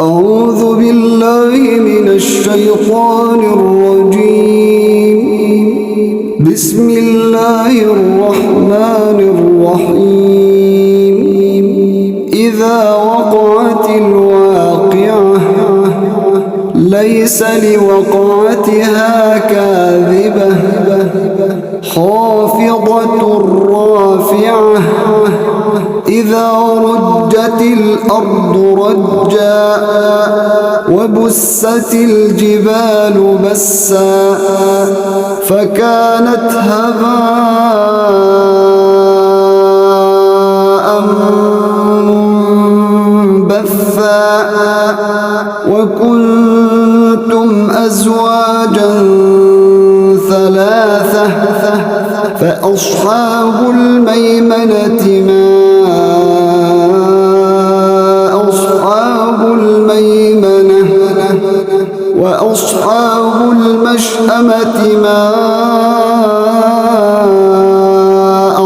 أعوذ بالله من الشيطان الرجيم. بسم الله الرحمن الرحيم. إذا وقعت الواقعة ليس لوقعتها كاذبة خافضة رافعة إذا رجت الأرض رجا وبست الجبال بسا فكانت هباء منبثا وكنتم أزواجا ثلاثة فأصحاب الميمنة ما أصحاب الميمنة وأصحاب المشأمة ما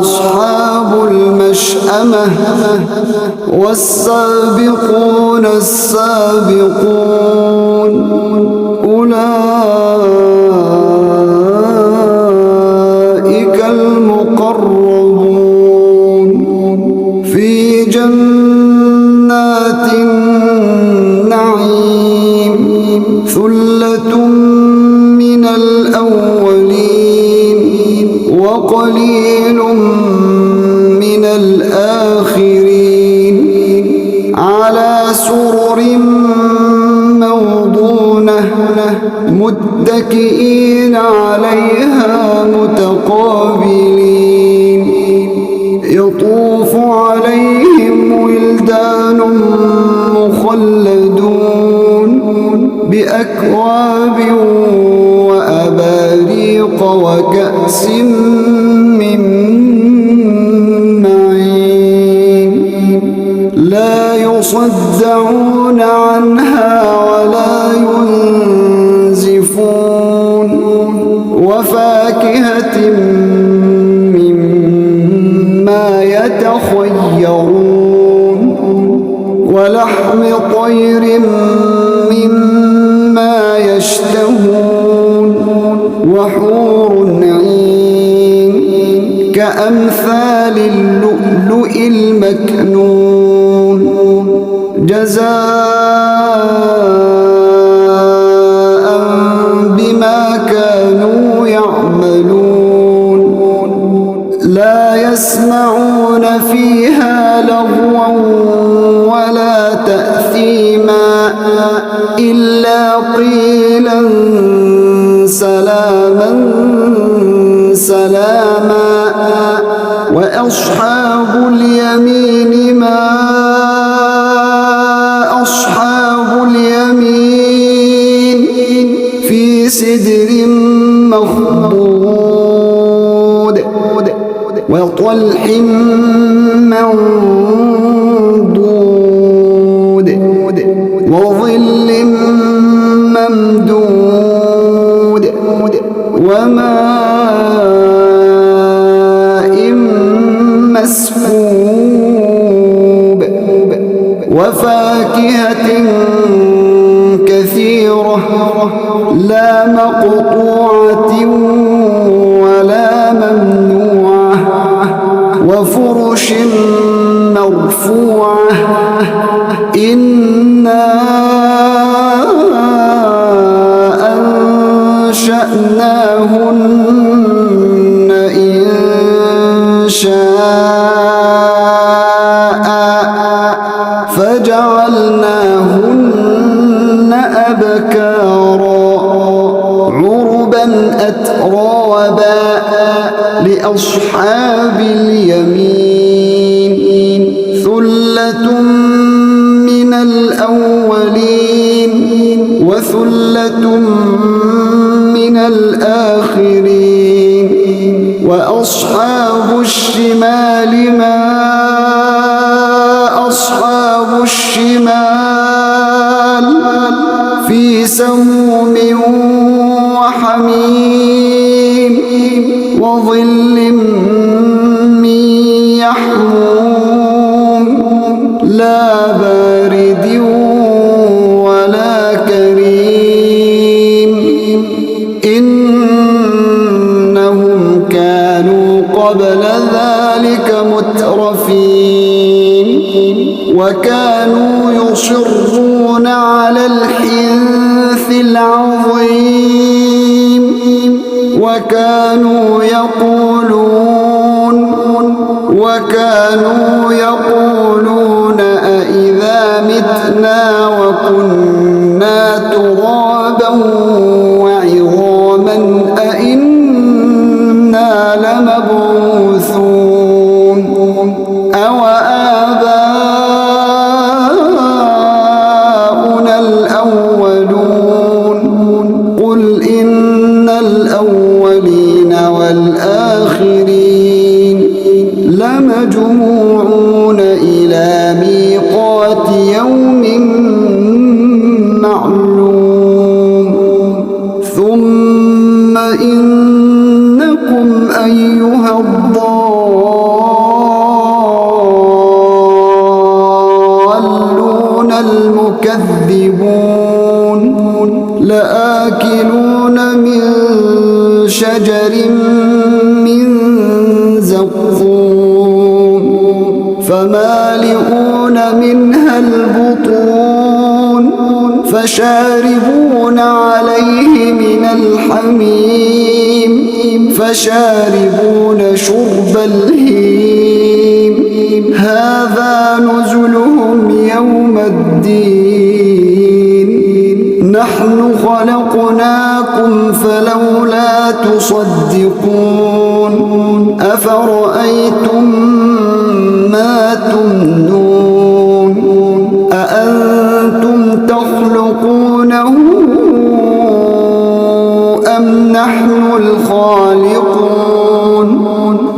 أصحاب المشأمة والسابقون السابقون أولئك المقربون في جنات النعيم ثلة من الأولين وقليل من الآخرين على سرر موضونة متكئين عليها متقابلين يطوف عليهم ولدان مخلدون بأكواب وأباريق وكأس من معين لا يصدعون عنها ولا ينزفون وفاكهة مما يتخيرون ولحم طير مما يشتهون وحور عين كأمثال اللؤلؤ المكنون جزاء بما كانوا يعملون لا يسمعون فيها لغوا ولا تأثيما إلا قيلا سلاما سلاما وأصحاب اليمين ما أصحاب اليمين في سدر مخضود وطلح منضود وظل ممدود وماء مسكوب وفاكهة كثيرة لا مقطوعة ولا ممنوعة وفرش مرفوعة إنا أنشأناهن إنشاء فجعلناهن أبكارا عربا أترابا لأصحاب اليمين ثلة من الأولين وثلة من الآخرين وأصحاب الشمال ما أصحاب الشمال في سموم وحميم وظل من يحموم لا بارد ويصرون على الحنث العظيم وكانوا يقولون أإذا متنا وكنا ترابا وعظاما أإنا لمبعوثون أو آباؤنا الأولون قل إن الأولين والآخرين لمجموعون إلى ميقات يوم معلوم ثم إنكم أيها الضالون المكذبون لآكلون من شجر من زقوم فمالئون منها البطون فشاربون عليه من الحميم فشاربون شرب الهيم هذا نزلهم يوم الدين نحن خلقناكم فلولا تصدقون أفرأيتم ما تمنون أأنتم تخلقونه أم نحن الخالقون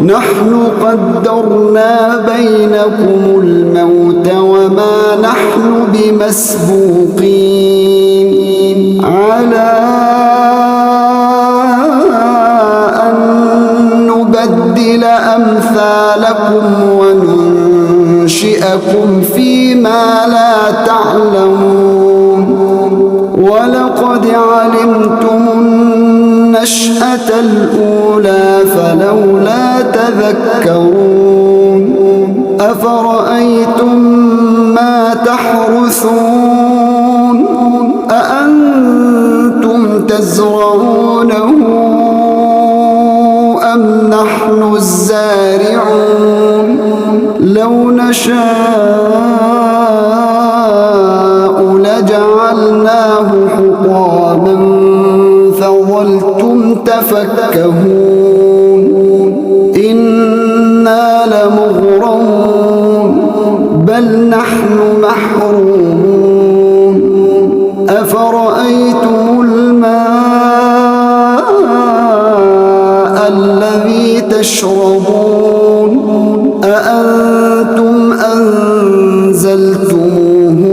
نحن قدرنا بينكم الموت وما نحن بمسبوقين على أن نبدل أمثالكم وننشئكم فيما لا تعلمون ولقد علمتم النشأة الأولى فلولا تذكرون أفرأيتم ما تحرثون أأنتم تزرعونه أم نحن الزارعون لو نشاء لجعلناه حطاما فظلتم تفكهون إنا لمغرمون بل نحن محرومون أفرأيتم الماء الذي تشربون أأنتم أنزلتموه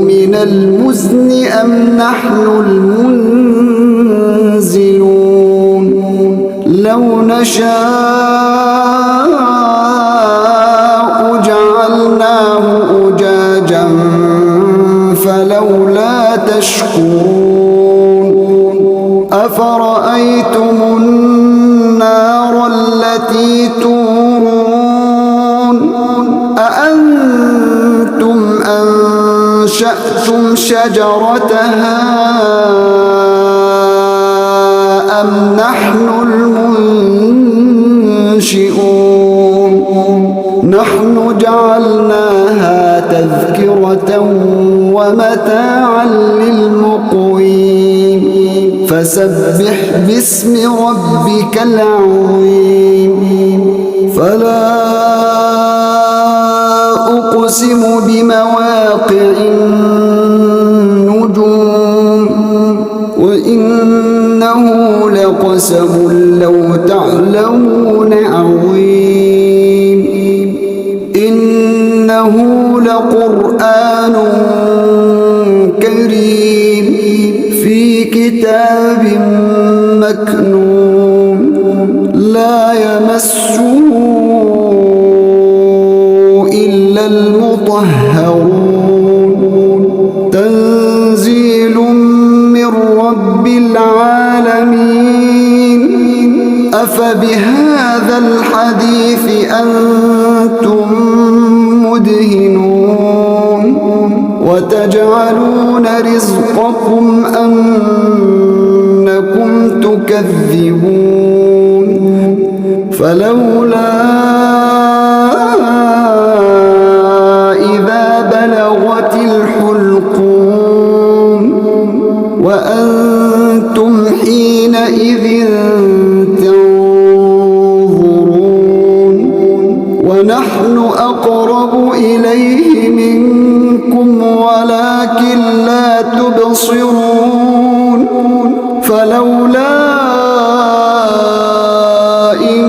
من المزن أم نحن المنزلون لو نشاء جعلناه أجاجا فلولا تشكرون أفرأيتم النار التي تورون أأنتم أنشأتم شجرتها أم نحن المنشئون نحن جعلناها تذكرة ومتاعا للمقوين فسبح باسم ربك العظيم فلا أقسم بمواقع النجوم وإنه لقسم لو تعلمون عظيم إنه لقرآن كريم في كتاب مكنون لا يمسه إلا المطهرون تنزيل من رب العالمين أفبهذا الحديث أنتم مدهنون وتجعلون رزقكم أنكم تكذبون فلولا إذا بلغت الحلقوم وأنتم حينئذ تنظرون ونحن أقرب إليه منكم ولكن لا تبصرون فلولا إن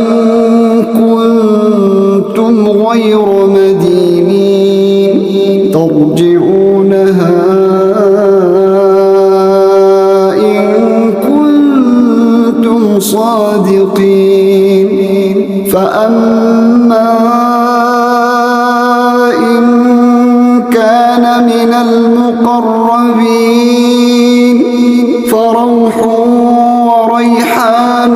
كنتم غير مدينين ترجعونها إن كنتم صادقين فأما إن كان من المقربين فروح وريحان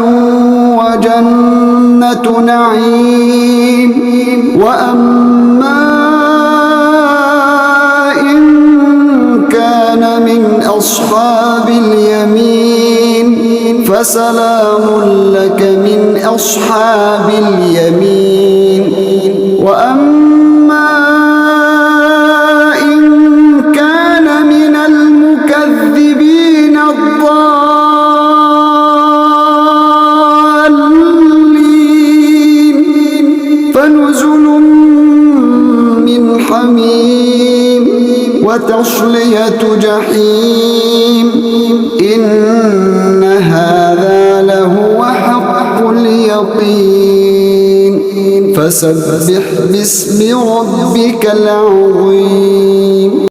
وجنة نعيم وأما إن كان من أصحاب اليمين فسلام لك من أصحاب اليمين وأما إن كان من المكذبين الضالين فنزل من حميم وتصلية جحيم إن هذا لهو حق اليقين فسبح باسم ربك العظيم